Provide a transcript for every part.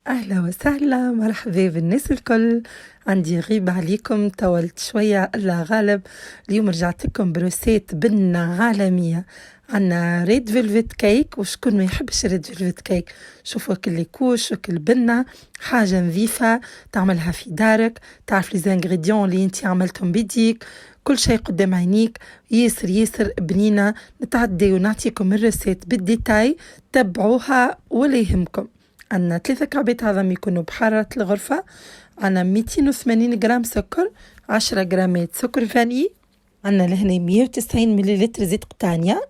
أهلا وسهلا، مرحبا بالناس الكل. عندي غيبة عليكم، طولت شوية الله غالب. اليوم رجعت لكم بروسيت بنة عالمية. عنا ريد فيلفت كيك، وشكون ما يحبش ريد فيلفت كيك؟ شوفوا كل كوش وكل بنة، حاجة نظيفة تعملها في دارك، تعرف لي زانغريديون اللي انتي عملتهم بيديك، كل شيء قدام عينيك، ياسر ياسر بنينة. نتعدي ونعطيكم الريسيت بالديتاي، تبعوها ولا يهمكم. عندنا 3 كعبات عظم يكونوا بحرارة الغرفة. عندنا 280 جرام سكر، 10 جرامات سكر فاني. عندنا لهنا 190 مليلتر زيت قطانية،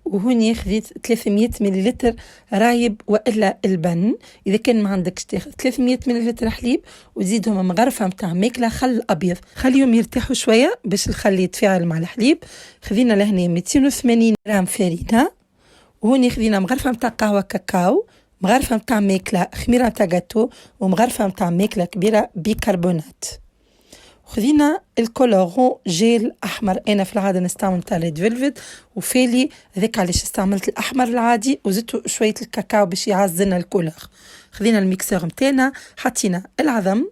وهوني خذيت 300 مليلتر رايب وإلا البن. إذا كان ما عندكش تاخذ 300 مليلتر حليب وتزيدهم مغرفة متاع ماكلة خل أبيض، خليهم يرتاحوا شوية باش الخل يتفاعل مع الحليب. خذينا لهنا 280 جرام فارينة، وهوني خذينا مغرفة متاع قهوة كاكاو، مغرفة متاع ماكلة خميرة متاع جاتو، ومغرفة متاع ماكلة كبيرة بيكربونات. خذينا الكولورون جيل أحمر، أنا في العادة نستعمل تاع ريد فيلفت، وفالي ذاك علاش استعملت الأحمر العادي، وزدت شوية الكاكاو باش يعزلنا الكولور. خذينا الميكسور متاعنا، حطينا العظم،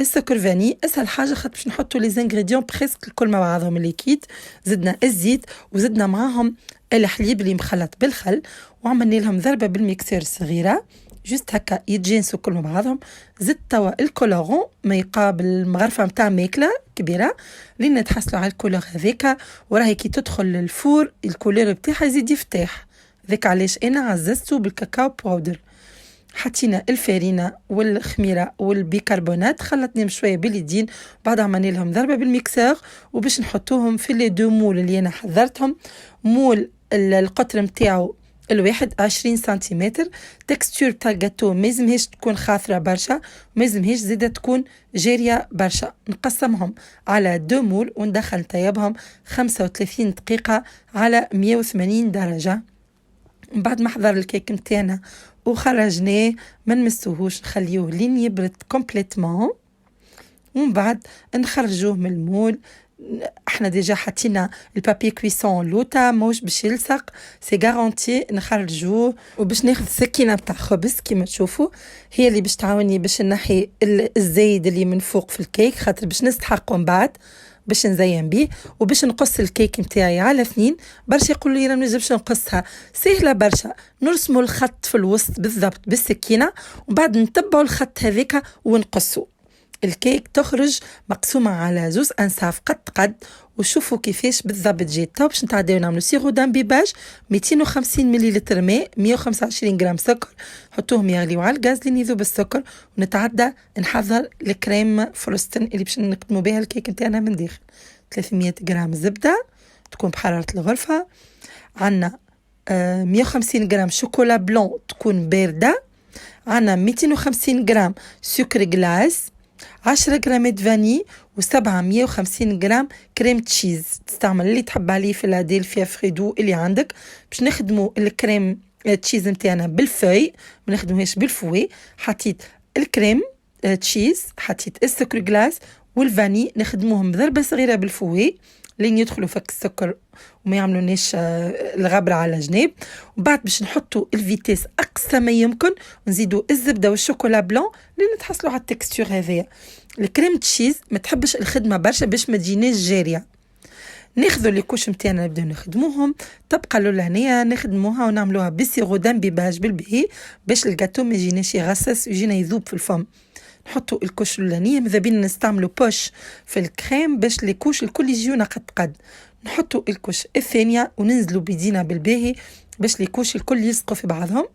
السكر فاني، اسهل حاجه خاطر باش نحطوا لي زانغريديون بريسك الكل مع بعضهم الليكيد. زدنا الزيت وزدنا معاهم الحليب اللي مخلط بالخل، وعملنا لهم ضربه بالميكسور صغيره جست هكا يتجانسوا كل مع بعضهم. زدت توا الكولورون ما يقابل المغرفه متاع ماكله كبيره لين تحصلوا على الكولور هذاك، وراهي كي تدخل للفور الكولور بتاعها يزيد يفتح. ذاك علاش انا عززته بالكاكاو باودر. حطينا الفارينة والخميرة والبيكربونات، خلطناهم شوية باليدين، بعد عملنا لهم ضربة بالميكسور، وباش نحطوهم في لي دو مول اللي أنا حضرتهم. مول القطر متاعو الواحد 20 سنتيمتر. تكستور بتاع الجاتو مازمهاش تكون خاثرة برشا، مازمهاش زيادة تكون جارية برشا. نقسمهم على 2 مول وندخل طيبهم 35 دقيقة على 180 درجة. بعد ما حضر الكيك متاعنا وخرجناه ما نمسوهوش، نخليوه لين يبرد كومبليتمون، ومن بعد نخرجوه من المول. احنا ديجا حطينا البابي كويسون لوتا موش باش يلصق، سي غارانتي. نخرجوه وباش ناخذ سكينه بتاع خبز كيما تشوفوا، هي اللي باش تعاوني باش نحي الزايد اللي من فوق في الكيك، خاطر باش نستحقه من بعد باش نزين بيه. وباش نقص الكيك متاعي على 2. برشا يقولوا لي راه ما نجمش نقصها، سهله برشا. نرسموا الخط في الوسط بالضبط بالسكينه، وبعد نتبعوا الخط هذاك ونقصوا الكيك. تخرج مقسومة على 2 أنصاف قد وشوفوا كيفاش بالضبط جات. تو باش نتعداو نعملو سيرو دامبيباج، 250 مليلتر ماء، 125 جرام سكر، حطوهم يغليو على الغاز لين يذوب السكر. ونتعدى نحضر الكريم فروستن اللي باش نقدموا بها الكيك نتاعنا من داخل. 300 جرام زبدة تكون بحرارة الغرفة. عنا 150 جرام شوكولا بلون تكون باردة. عنا 250 جرام سكر جلاس، 10 جرامات فاني، و750 جرام كريم تشيز. تستعمل اللي تحب عليه في الاديلفيا فريدو اللي عندك. باش نخدمو الكريم تشيز متاعنا بالفوي، ما نخدموهاش بالفوي. حطيت الكريم تشيز، حطيت السكر جلاس والفاني، نخدموهم بضربة صغيرة بالفوي لين يدخلوا فك السكر وما يعملوناش الغبرة على جناب. وبعد باش نحطوا الفيتيس أقصى ما يمكن، ونزيدوا الزبدة والشوكولا بلون لين تحصلوا على التكستور هذايا. الكريم تشيز ما تحبش الخدمة برشا باش ما تجيناش جارية. ناخذوا لي كوش متاعنا نبداو نخدموهم، تبقى اللولانية نخدموها ونعملوها بسيرو دامبيباج بالبهي باش الجاتو ما يجيناش يغصص ويجينا يذوب في الفم. نحطوا الكوش اللولانية، ماذا بينا نستعملوا بوش في الكريم باش لي كوش الكل يجيونا قد. نحطوا الكوش الثانية وننزلوا بيدينا بالباهي باش لي كوش الكل يلصقوا في بعضهم.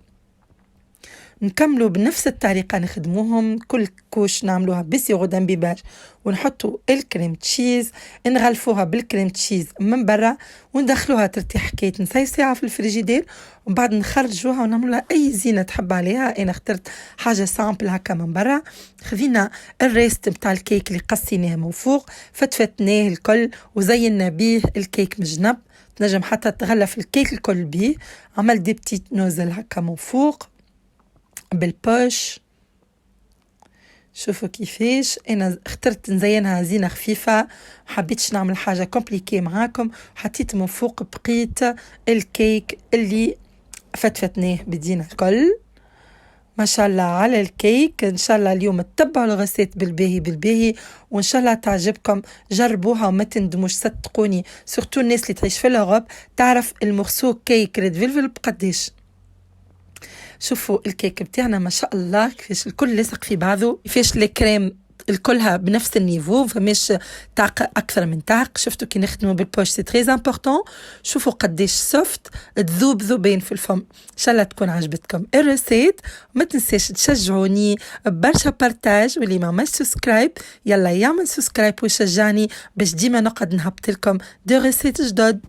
نكملوا بنفس الطريقة نخدموهم، كل كوش نعملوها بسيرو دامبيباج ونحطوا الكريم تشيز، نغلفوها بالكريم تشيز من برا وندخلوها ترتاح حكاية نص ساعة في الفريجيدير. وبعد نخرجوها ونعملوها أي زينة تحب عليها. أنا اخترت حاجة سامبل هكا من برا. خذينا الريست متاع الكيك اللي قصيناه من فوق، فتفتناه الكل وزينا بيه الكيك من جنب. تنجم حتى تغلف الكيك الكل بيه. عمل دي بتيت نوزل هكا من فوق بالبوش. شوفوا كيفاش انا اخترت نزينها زينة خفيفة، حبيتش نعمل حاجة كومبليكي معاكم. حطيت من فوق بقيت الكيك اللي فتفتناه بدينا الكل. ما شاء الله على الكيك. ان شاء الله اليوم تتبعوا الغسيت بالباهي وان شاء الله تعجبكم. جربوها وما تندموش صدقوني، سورتو الناس اللي تعيش في الأوروب تعرف المرسو كيك ريد فيلفل بقديش. شوفوا الكيك بتاعنا ما شاء الله كيفاش الكل لاصق في بعضه، كيفاش الكريم الكلها بنفس النيفو، فماش تعق اكثر من تعق. شفتوا كي نخدموا بالبوش سي تري امبورطون. شوفوا قديش سوفت تذوب ذوبين في الفم. ان شاء الله تكون عجبتكم الريسيت. ما تنساش تشجعوني برشا بارتاج، واللي ما عملش سبسكرايب يلا يعمل سبسكرايب ويشجعني باش ديما نقعد نهبط لكم دو ريسيت جدد.